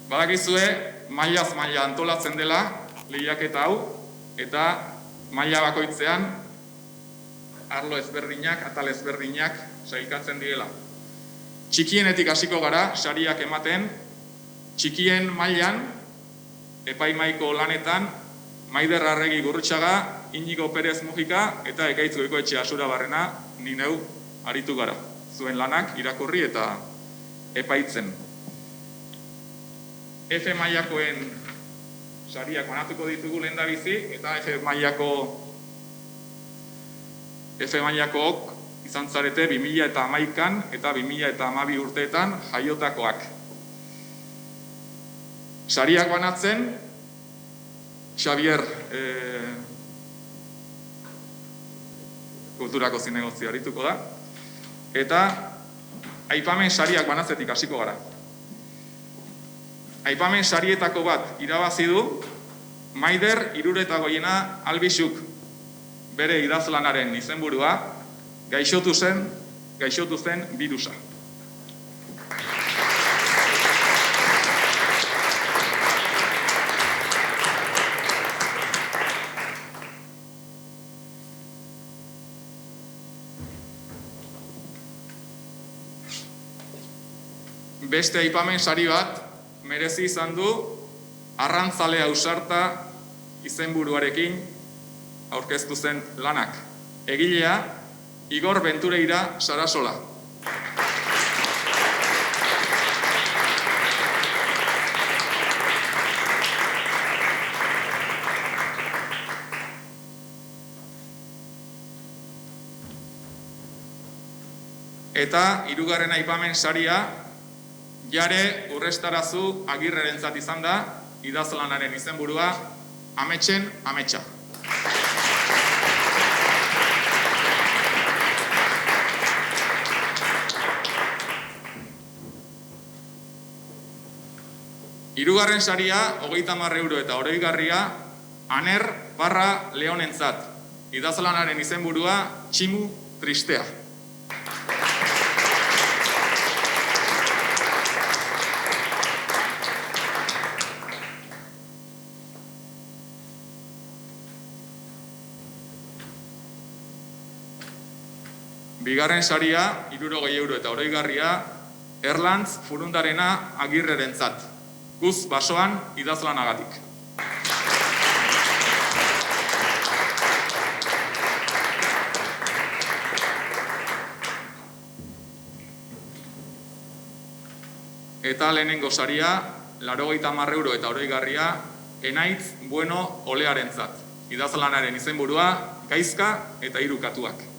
Badakizue, mailaz maila antolatzen dela lehiaketa hau, eta maila bakoitzean arlo ezberdinak, atal ezberdinak sailkatzen direla. Txikienetik hasiko gara, sariak ematen, txikien mailan, epaimaiko lanetan, Maider Arregi Gurrutxaga, Inigo Perez Mujika eta Ekaitz Goikoetxea Asurabarrena ni neu aritu gara. Zuen lanak irakurri eta epaitzen. F mailakoen sariak banatuko ditugu lehendabizi, eta F mailakook izan zarete 2011an eta 2012 urteetan jaiotakoak. Sariak banatzen, Xavier kulturako zinegotzi arituko da, eta aipamen sariak banatzetik hasiko gara. Aipamen sarietako bat irabazi du Maider Iruretagoiena Albixuk, bere idazlanaren izenburua, gaixotu zen birusa. Beste aipamen sari bat merezi izan du Arrantzale Ausarta izenburuarekin aurkeztu zen lanak. Egilea Igor Ventureira Sarasola. Eta hirugarren aipamen saria Jare Urrestarazu Agirrerentzat izan da, idazlanaren izenburua, Ametsen Ametsa. Hirugarren saria, 30 euro eta oroigarria, Aner Barra Leonentzat, idazlanaren izenburua, Tximu Tristea. Bigarren saria, 60 euro eta oroigarria, Erlantz Furundarena Agirrerentzat, Guz Basoan idazlanagatik. Eta lehenengo saria, 80 euro eta oroigarria, Enaitz Bueno Olearentzat, idazlanaren izenburua, Gaizka eta 3 katuak.